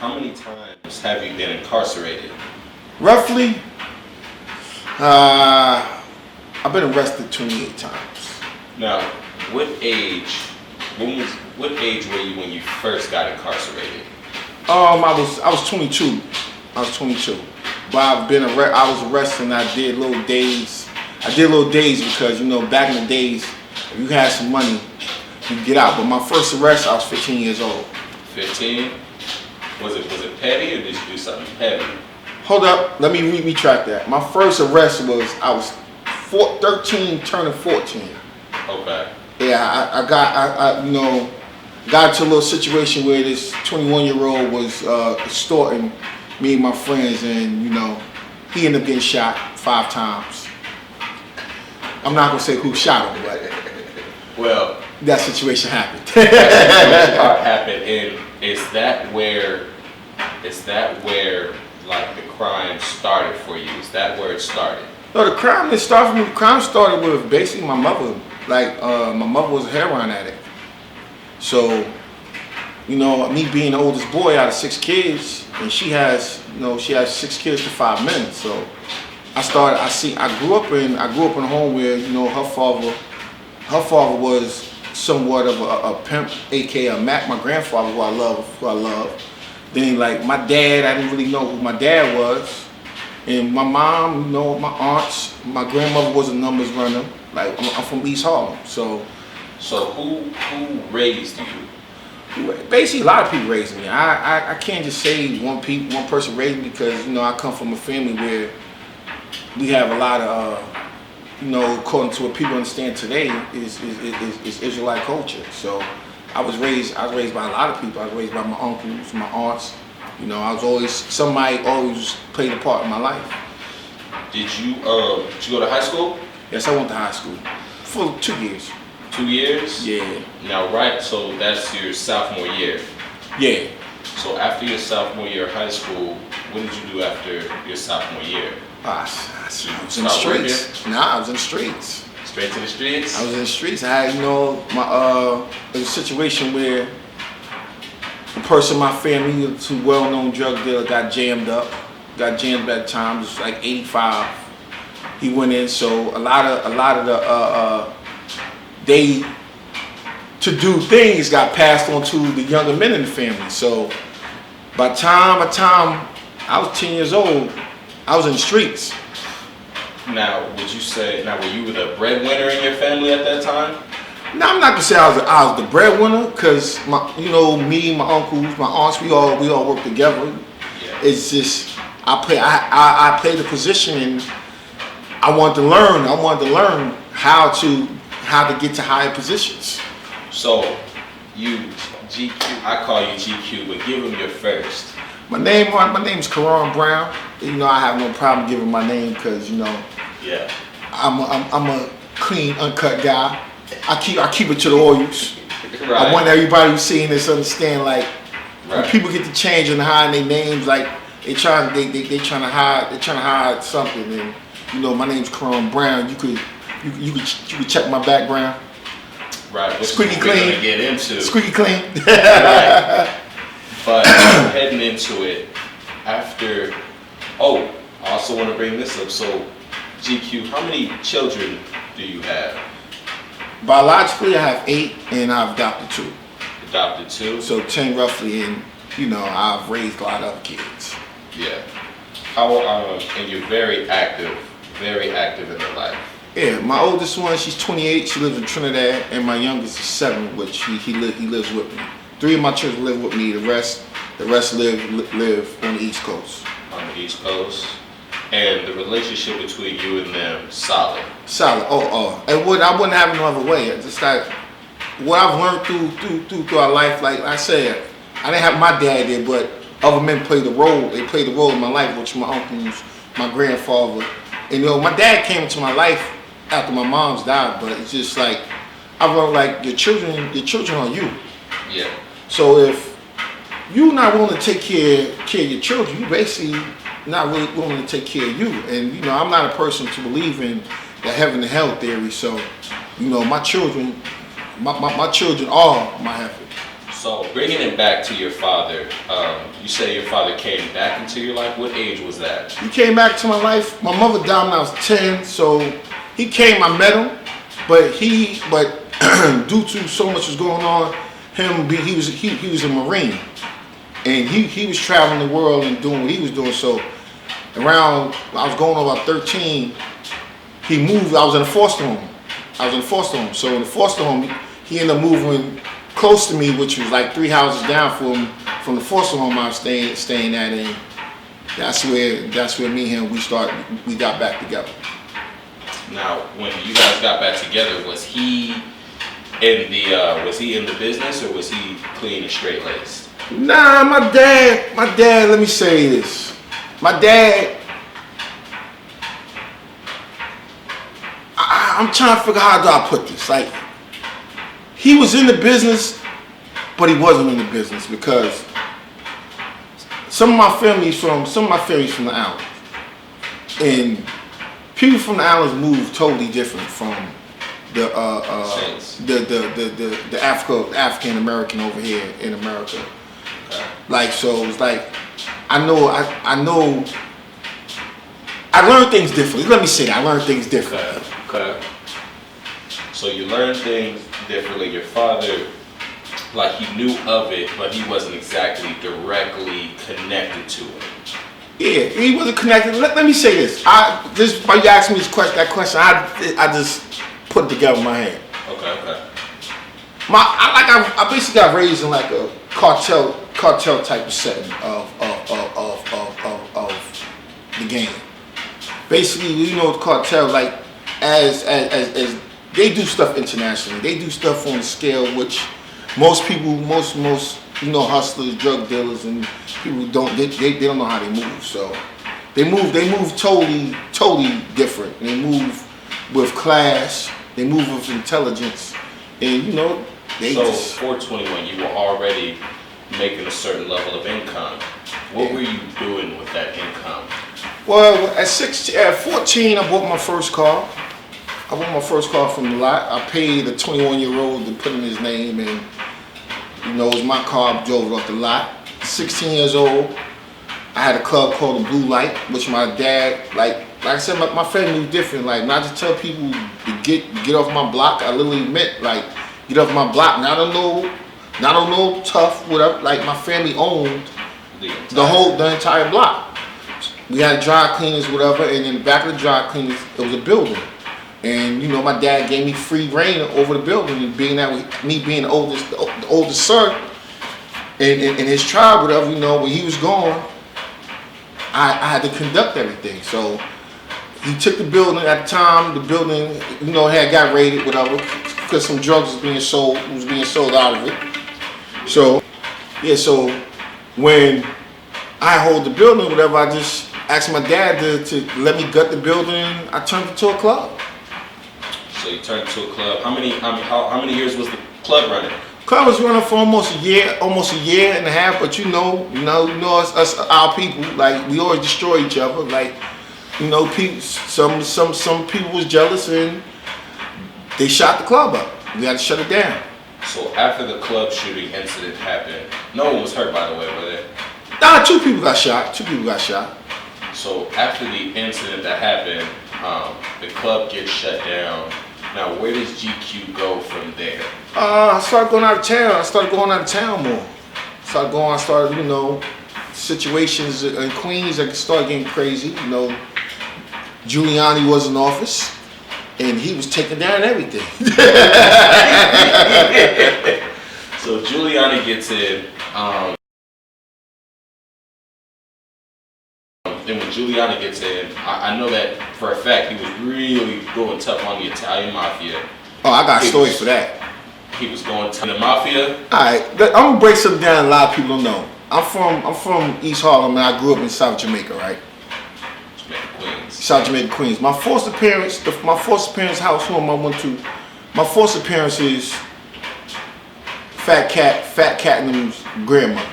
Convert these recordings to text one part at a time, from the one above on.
how many times have you been incarcerated? Roughly, I've been arrested 28 times. Now, what age? What age were you when you first got incarcerated? I was 22. I was 22. But I was arrested and I did little days. I did little days because, back in the days, if you had some money, you could get out. But my first arrest, I was 15 years old. 15? Was it petty or did you do something heavy? Hold up, let me retract that. My first arrest was, I was 13 turning 14. Okay. Yeah, I got into a little situation where this 21-year-old was extorting me and my friends, and he ended up getting shot 5 times. I'm not gonna say who shot him, but well, that situation happened. And is that where like the crime started for you? Is that where it started? No, the crime didn't start for me. The crime started with basically my mother. My mother was a heroin addict. So, me being the oldest boy out of 6 kids, and she has 6 kids to 5 men. So, I grew up in a home where her father was somewhat of a pimp, aka a Mac. My grandfather, who I love. Then my dad, I didn't really know who my dad was. And my mom, my aunts, my grandmother was a numbers runner. I'm from East Harlem, so who raised you? Basically, a lot of people raised me. I can't just say one person raised me because I come from a family where we have a lot of according to what people understand today is Israelite culture. So I was raised by a lot of people. I was raised by my uncles, my aunts. Somebody always played a part in my life. Did you go to high school? Yes, I went to high school for 2 years. 2 years? Yeah. Now, right, so that's your sophomore year. Yeah. So after your sophomore year of high school, what did you do after your sophomore year? I was in the streets. I was in the streets. Straight to the streets? I was in the streets. I had, there was a situation where a person in my family, a well-known drug dealer, got jammed at the time. It was like 85. He went in, so a lot of the to do things got passed on to the younger men in the family. So by the time I was 10 years old, I was in the streets. Now, were you the breadwinner in your family at that time? No, I'm not gonna say I was the breadwinner, because me, my uncles, my aunts, we all work together. Yeah. It's just I played the position, and I wanted to learn how to get to higher positions. So you GQ, I call you GQ, but give him your first. My name's Karan Brown. I have no problem giving my name because Yeah. I'm a clean, uncut guy. I keep it to the oils. Right. I want everybody who's seeing this understand, when Right. people get to changing and hiding their names, they trying to hide something. And my name's Karan Brown. You could check my background. Right. Which Squeaky we're clean. gonna get into. Squeaky clean. Right. But heading into it after. Oh, I also want to bring this up. So, GQ, how many children do you have? Biologically, I have 8, and I've adopted 2. Adopted 2. So 10 roughly, and I've raised a lot of other kids. Yeah. And you're very active in your life. Yeah, my oldest one, she's 28. She lives in Trinidad, and my youngest is 7, which he lives with me. 3 of my children live with me. The rest live on the East Coast. On the East Coast. And the relationship between you and them, solid. Solid. And I wouldn't have it no other way. It's just what I've learned through our life. Like I said, I didn't have my dad there, but other men played a role. They played a role in my life, which my uncles, my grandfather. And my dad came into my life after my mom's died. But it's just I learned your children are you. Yeah. So if you're not willing to take care of your children, you basically not really willing to take care of you. And I'm not a person to believe in the heaven and hell theory. So my children are my heaven. So bringing it back to your father, you say your father came back into your life. What age was that? He came back to my life. My mother died when I was 10, so he came. I met him, but due to so much was going on, he was a Marine, and he was traveling the world and doing what he was doing. So around I was going on about 13, he moved. I was in a foster home. So in the foster home, he ended up moving close to me, which was like 3 houses down from the foster home I was staying at, and that's where me and him we got back together. Now, when you guys got back together, was he in the business, or was he clean and straight laced? Nah, my dad. Let me say this. My dad. I'm trying to figure out how do I put this. Like, he was in the business, but he wasn't in the business because some of my family's from the island, and people from the islands move totally different from the African American over here in America. Okay. Like, so it's like I know I learned things differently. Let me say that I learned things differently. Okay. So you learned things differently. Your father, like, he knew of it, but he wasn't exactly directly connected to it. Yeah, he wasn't connected. Let me say this. This why you asked me that question. I just put it together in my head. Okay. I basically got raised in like a cartel type of setting of the game. Basically, you know, the cartel, like as they do stuff internationally. They do stuff on a scale which most hustlers, drug dealers, and people don't know how they move. So they move totally different. They move with class. They move with intelligence, and So 421, you were already making a certain level of income. What were you doing with that income? Well, at 14, I bought my first car. I bought my first car from the lot. I paid a 21-year-old to put in his name, and it was my car. I drove it off the lot. 16 years old, I had a club called the Blue Light, which my dad, like I said, my family was different. Like, not to tell people to get off my block. I literally meant, like, get off my block. Not on no tough, whatever. Like, my family owned the entire block. We had dry cleaners, whatever, and in the back of the dry cleaners, it was a building. And my dad gave me free reign over the building, and being the oldest son, and his tribe, whatever, when he was gone, I had to conduct everything. So he took the building. At the time, the building, had got raided, whatever, because some drugs was being sold out of it. So when I hold the building, whatever, I just asked my dad to let me gut the building. I turned it to a club. So you turned it to a club. How many years was the club running? Club was running for almost a year and a half. But us our people, like, we always destroy each other. Like, people, some people was jealous and they shot the club up. We had to shut it down. So after the club shooting incident happened, no one was hurt, by the way, were they? Nah, two people got shot. So after the incident that happened, the club gets shut down. Now, where does GQ go from there? I started going out of town more. I started, situations in Queens that started getting crazy. Giuliani was in office, and he was taking down everything. So Giuliani gets in. And when Giuliani gets in, I know that for a fact he was really going tough on the Italian mafia. Oh, I got a story for that. He was going to the mafia. All right, I'm gonna break something down. A lot of people don't know. I'm from East Harlem, and I grew up in South Jamaica, right? Jamaica, Queens. South Jamaica, Queens. My foster parents' house home I went to. My foster parents is Fat Cat and them's grandmother.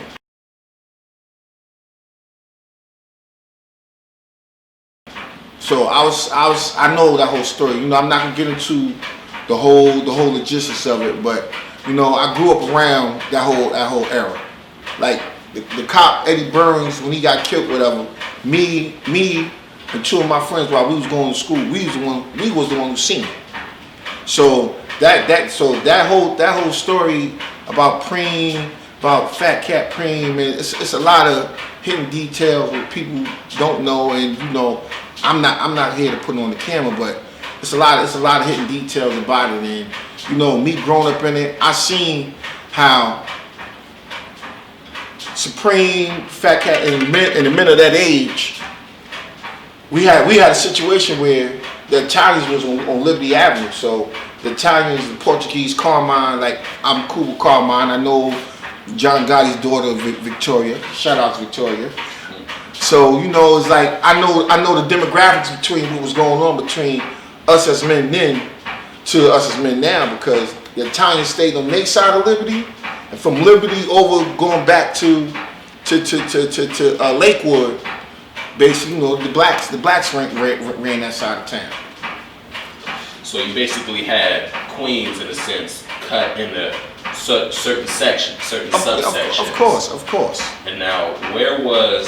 So I know that whole story. I'm not gonna get into the whole logistics of it, but You know, I grew up around that whole era. Like the cop Eddie Burns when he got killed, whatever. Me, and two of my friends while we was going to school, we was the one who seen it. So that whole story about Preem, about Fat Cat Preem, it's a lot of hidden details that people don't know, and you know, I'm not here to put it on the camera, but it's a lot of hidden details about it, and you know, me growing up in it, I seen how Supreme, Fat Cat, and the men of that age, we had a situation where the Italians was on Liberty Avenue, so the Italians, the Portuguese, Carmine, like I'm cool with Carmine. I know John Gotti's daughter, Victoria. Shout out to Victoria. So you know, it's like I know the demographics between what was going on between us as men then to us as men now, because the Italians stayed on their side of Liberty, and from Liberty over going back to Lakewood, basically, you know, the blacks ran that side of town. So you basically had Queens, in a sense, cut into certain sections, certain subsections. Of course. And now, where was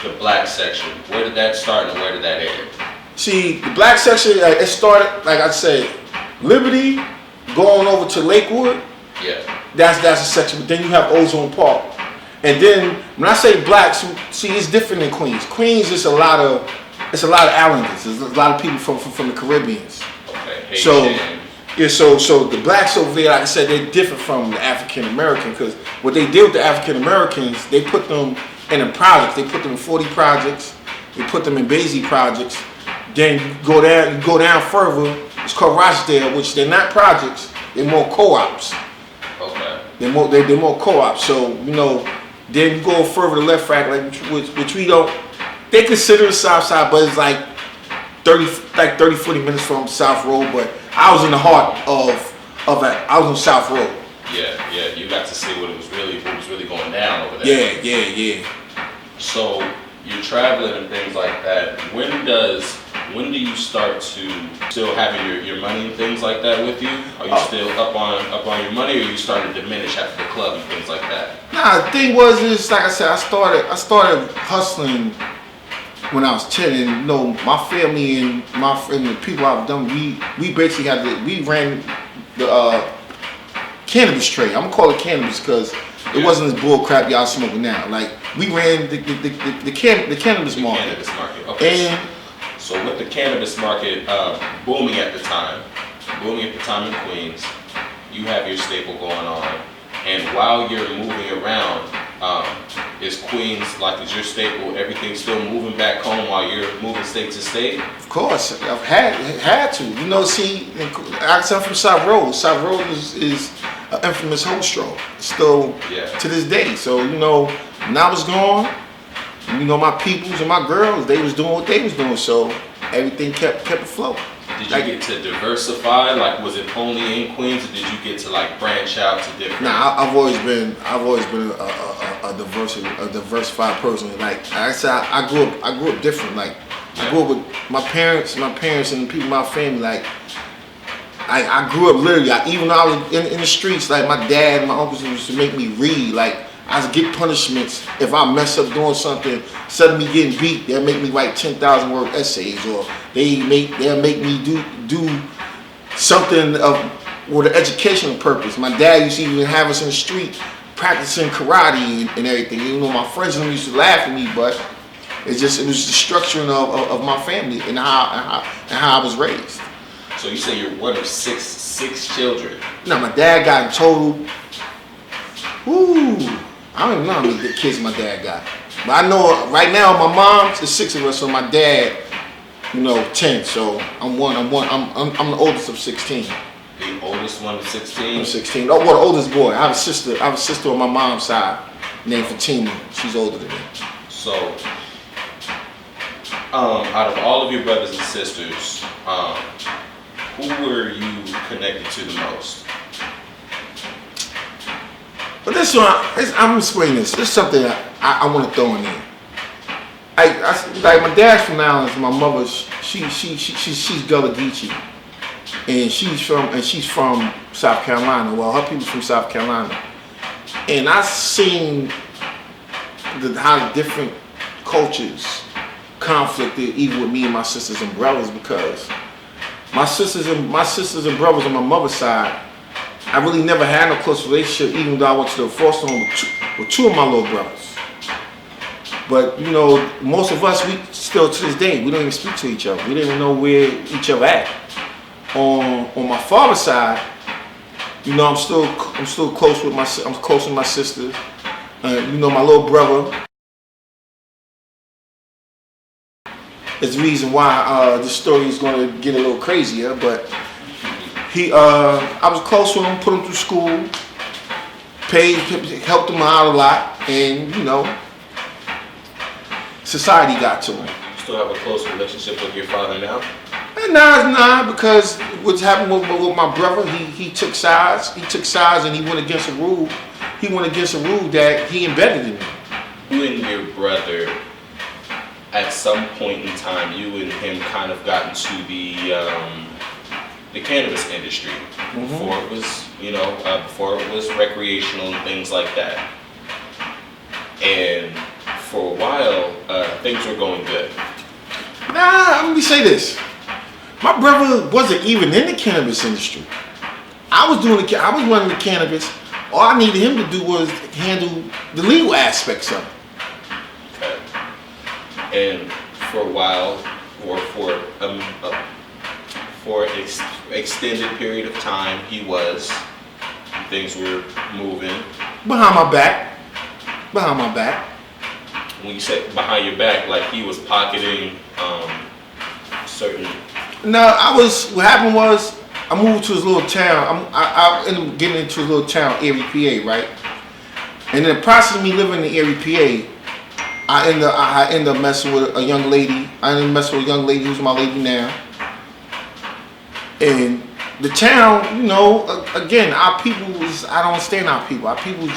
the black section? Where did that start and where did that end? See, the black section, it started, like I said, Liberty, going over to Lakewood. Yeah. That's a section. But then you have Ozone Park. And then, when I say blacks, see, it's different than Queens. Queens is a lot of Islanders. There's a lot of people from the Caribbeans. So, yeah, so the blacks over there, like I said, they're different from the African American, because what they did with the African Americans, they put them in a project. They put them in 40 projects. They put them in Basie projects. Then you go down further. It's called Rochdale, which they're not projects. They're more co-ops. Okay. They're more co-ops. So you know, then you go further to left, like which we don't. They consider the South Side, but it's like 30-40 minutes from South Road, but I was in the heart of it. I was on South Road. Yeah, you got to see what was really going down over there. Yeah. So you're traveling and things like that. When do you start to still having your money and things like that with you? Are you still up on your money, or you starting to diminish after the club and things like that? Nah, the thing is, like I said, I started hustling when I was 10, and you know, my family and the people I've done, we basically we ran the cannabis trade. I'm gonna call it cannabis because it wasn't as bull crap y'all smoking now. Like we ran the cannabis market. Cannabis market. Okay. And so with the cannabis market booming at the time in Queens, you have your staple going on, and while you're moving around. Is Queens, like, is your staple, everything still moving back home while you're moving state to state? Of course, I've had to. You know, see, I'm from South Road. South Road is an infamous hoe stroke, still to this day. So, you know, when I was gone, you know, my peoples and my girls, they was doing what they was doing. So everything kept afloat. Did you get to diversify? Like, was it only in Queens, or did you get to like branch out to different? Nah, I've always been a diversified person. Like I said, I grew up different. Like I grew up with my parents and the people in my family. Like I grew up literally. Even though I was in the streets, like my dad and my uncles used to make me read. Like I would get punishments if I mess up doing something. Instead of me getting beat, they'll make me write 10,000 word essays, or they'll make me do something with an educational purpose. My dad used to even have us in the street practicing karate and everything. You know, my friends and them used to laugh at me, but it was the structuring of my family and how I was raised. So you say you're one of six children. Now my dad got in total. I don't even know how many kids my dad got. But I know right now my mom's the 6 of us, so my dad, you know, 10. So I'm the oldest of 16. The oldest one of 16? I'm 16. Oh, well, the oldest boy. I have a sister on my mom's side named Fatima. She's older than me. So out of all of your brothers and sisters, who were you connected to the most? But this one, I'm explaining this. This is something I want to throw in there. Like my dad's from Islands, my mother's she's Gullah Geechee. and she's from South Carolina. Well, her people's from South Carolina, and I seen how the different cultures conflicted even with me and my sisters and brothers, because my sisters and brothers on my mother's side, I really never had no close relationship, even though I went to the foster home with two of my little brothers. But you know, most of us, we still to this day, we don't even speak to each other. We don't even know where each other at. On my father's side, you know, I'm still close with I'm close with my sister. You know, my little brother is the reason why this story is going to get a little crazier. But I was close with him, put him through school, helped him out a lot, and you know, society got to him. You still have a close relationship with your father now? Nah, because what's happened with my brother, he took sides. He took sides and he went against a rule. He went against a rule that he embedded in me. You and your brother, at some point in time, you and him kind of got into the cannabis industry. Before it was, you know, before it was recreational and things like that. And for a while, things were going good. Nah, let me say this. My brother wasn't even in the cannabis industry. I was running the cannabis. All I needed him to do was handle the legal aspects of it. Okay. And for a while, or for an extended period of time, things were moving. Behind my back. When you say behind your back, like he was pocketing certain. No, what happened was, I moved to his little town. I ended up getting into his little town, Erie, PA, right? And in the process of me living in Erie, PA, I end up messing with a young lady. I ended up messing with a young lady who's my lady now. And the town, you know, again, our people I don't understand our people. Our people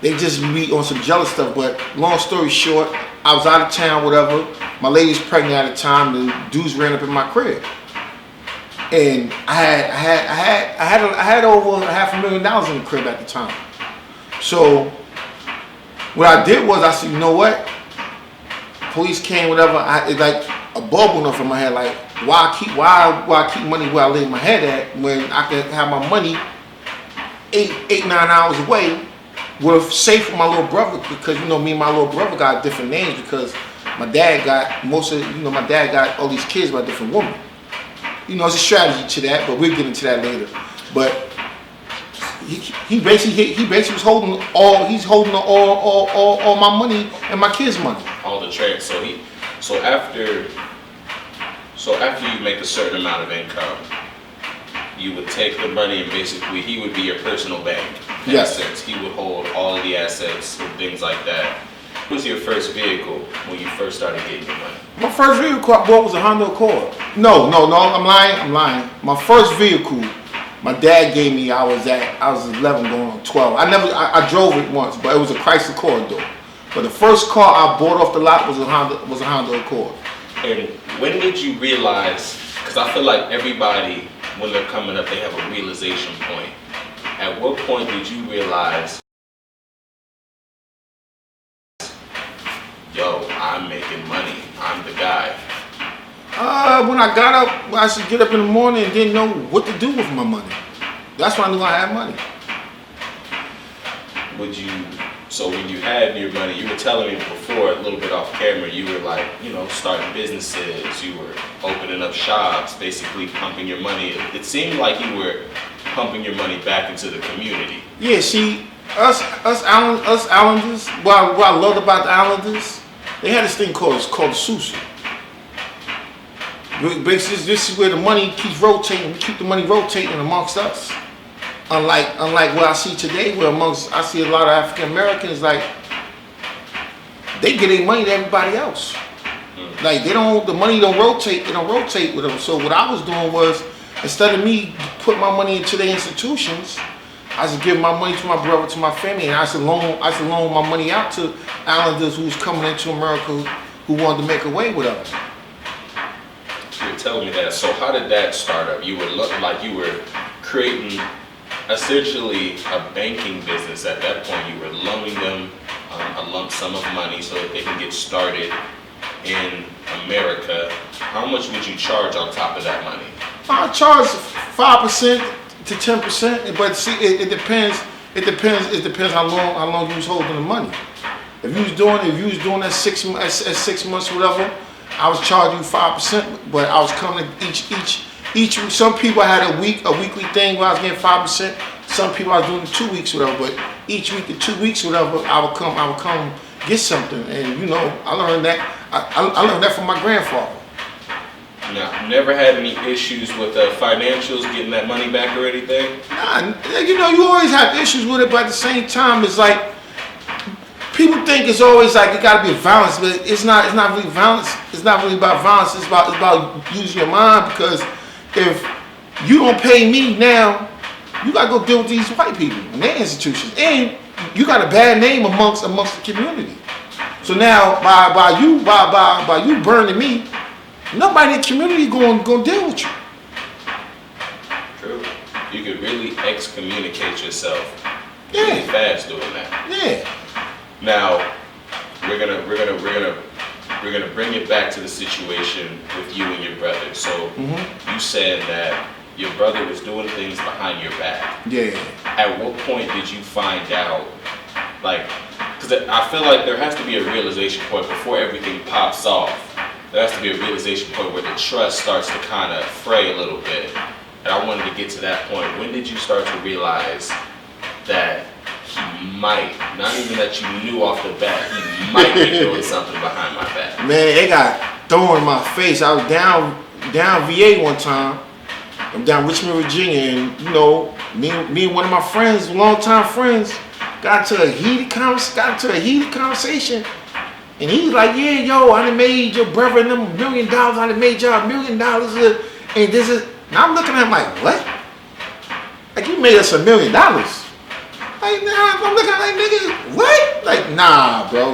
they just meet on some jealous stuff. But long story short, I was out of town, whatever. My lady was pregnant at the time. The dudes ran up in my crib, and I had over $500,000 in the crib at the time. So what I did was I said, you know what? Police came, whatever. It's like a bulb went off in my head. Like, why I keep money where I lay my head at when I can have my money 8-9 hours away, with safe with my little brother? Because you know, me and my little brother got different names because my dad got all these kids by different women. You know, there's a strategy to that, but we'll get into that later. But he basically was holding all my money and my kids' money. All the trades. So after you make a certain amount of income, you would take the money and basically he would be your personal bank. Yes. Assets. He would hold all of the assets and things like that. What was your first vehicle when you first started getting your money? My first vehicle I bought was a Honda Accord. No, I'm lying. My first vehicle, my dad gave me, I was 11 going on 12. I drove it once, but it was a Chrysler Corridor. But the first car I bought off the lot was a Honda Accord. And when did you realize, because I feel like everybody, when they're coming up, they have a realization point. At what point did you realize, yo, I'm making money, I'm the guy? When I should get up in the morning and didn't know what to do with my money. That's when I knew I had money. So when you had your money, you were telling me before, a little bit off camera, you were like, you know, starting businesses, you were opening up shops, basically pumping your money. It seemed like you were pumping your money back into the community. Yeah, see, us Islanders, what I loved about the Islanders, they had this thing called the Susu. Basically, this is where the money keeps rotating. We keep the money rotating amongst us. Unlike what I see today, where I see a lot of African Americans, like, they get their money to everybody else. Like, the money don't rotate, it don't rotate with them. So what I was doing was, instead of me putting my money into the institutions, I should give my money to my brother, to my family, and I should loan my money out to Islanders who's coming into America who wanted to make a way with us. You're tell me that. So how did that start up? You were like you were creating essentially a banking business at that point. You were loaning them a lump sum of money so that they can get started in America. How much would you charge on top of that money? I charge 5% to 10%, but see, it depends. It depends how long you was holding the money. If you was doing that 6 months, whatever, I was charging you 5%, but I was coming to each. Some people had a weekly thing where I was getting 5%. Some people I was doing 2 weeks, whatever. But each week, the 2 weeks, whatever, I would come get something, and you know, I learned that. I learned that from my grandfather. Now, never had any issues with financials, getting that money back or anything? Nah, you know, you always have issues with it, but at the same time, it's like people think it's always like it got to be a violence, but it's not. It's not really violence. It's not really about violence. It's about using your mind, because if you don't pay me now, you got to go deal with these white people and their institutions, and you got a bad name amongst the community. So now by you burning me, nobody in the community going to deal with you. True. You could really excommunicate yourself Yeah. really fast doing that. Yeah. Now, we're gonna bring it back to the situation with you and your brother. So you said that your brother was doing things behind your back. Yeah. At what point did you find out, like, because I feel like there has to be a realization point before everything pops off. There has to be a realization point where the trust starts to kind of fray a little bit. And I wanted to get to that point. When did you start to realize that he might, not even that you knew off the bat, he might be doing something behind my back? Man, it got thrown in my face. I was down VA one time. I'm down Richmond, Virginia, and you know, me and one of my friends, longtime friends, got into a heated conversation. And he was like, yeah, yo, I done made your brother and them $1 million. I done made y'all $1 million. And this is, and I'm looking at him like, what? Like, you made us $1 million. Like, nah, I'm looking at like, nigga, what? Like, nah, bro,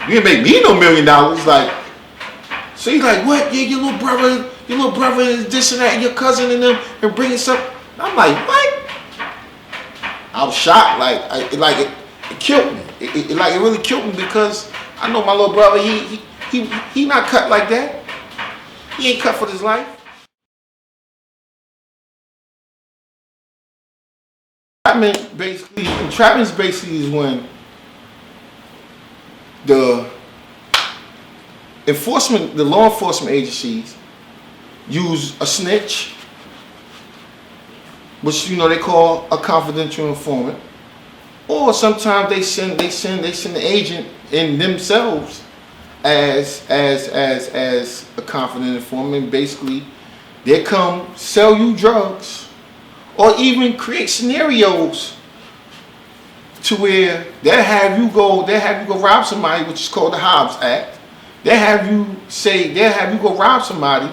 you didn't make me no $1 million. Like, so he's like, what? Yeah, your little brother is this and that, and your cousin and them, and bringing stuff. I'm like, what? I was shocked. It killed me. It really killed me, because I know my little brother. He not cut like that. He ain't cut for this life. Entrapment basically is when the law enforcement agencies use a snitch, which you know they call a confidential informant, or sometimes they send the agent in themselves as a confident informant. Basically, they come sell you drugs, or even create scenarios to where they'll have you go rob somebody, which is called the Hobbs Act. They'll have you go rob somebody,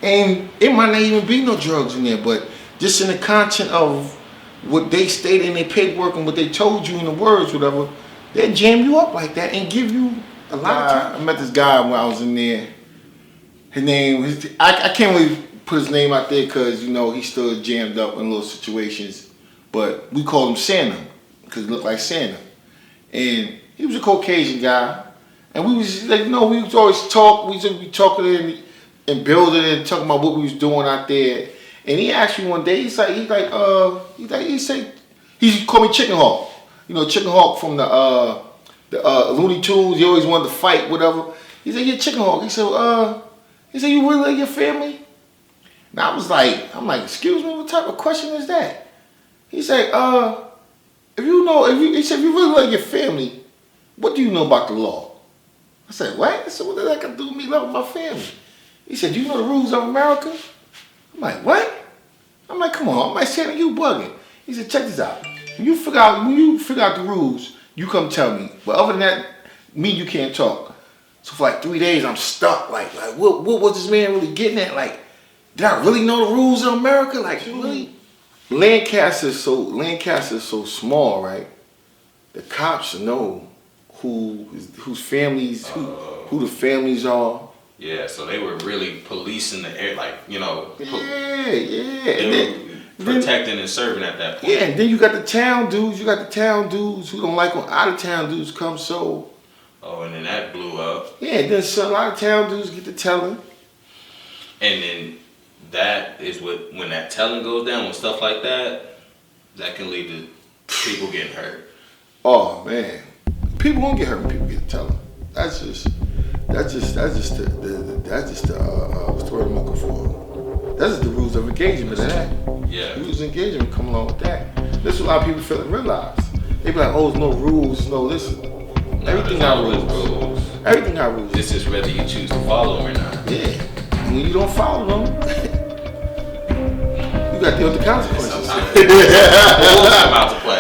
and it might not even be no drugs in there, but just in the content of what they stated in their paperwork and what they told you in the words, whatever, they jam you up like that and give you a lot of time. I met this guy when I was in there. His name, I can't really put his name out there because, you know, he's still jammed up in little situations. But we called him Santa because he looked like Santa. And he was a Caucasian guy. And we was like, you know, we was always talk. We just be talking and building and talking about what we was doing out there. And he asked me one day, he said, he called me Chicken Hawk. You know, Chicken Hawk from the Looney Tunes. He always wanted to fight, whatever. He said, yeah, Chicken Hawk. He said, you really like your family? And I'm like, excuse me, what type of question is that? He said, if you really like your family, what do you know about the law? I said, what? I said, what does that got to do with me loving my family? He said, do you know the rules of America? I'm like, what? I'm like, come on. I'm like, Santa, you bugging. He said, check this out. When you figure out the rules, you come tell me. But other than that, me and you can't talk. So for like 3 days, I'm stuck. Like what was this man really getting at? Like, did I really know the rules of America? Like, really? Lancaster is so small, right? The cops know who the families are. Yeah, so they were really policing the air, like, you know, Yeah. they were protecting and serving at that point. Yeah, and then you got the town dudes. You got the town dudes who don't like when out of town dudes come. So Oh, and then that blew up. yeah, then so a lot of town dudes get to telling. And then that is what, when that telling goes down, when stuff like that, that can lead to people getting hurt. Oh man, people won't get hurt when people get to telling. That's just the what's the word I'm looking for? That's just the rules of engagement of that. Yeah. Rules of engagement come along with that. That's what a lot of people fail to realize. They be like, oh, there's no rules, no listen. Everything got rules. Everything got rules. This is whether you choose to follow them or not. Yeah. And when you don't follow them, you got to deal with the consequences. Sometimes rules come out to play.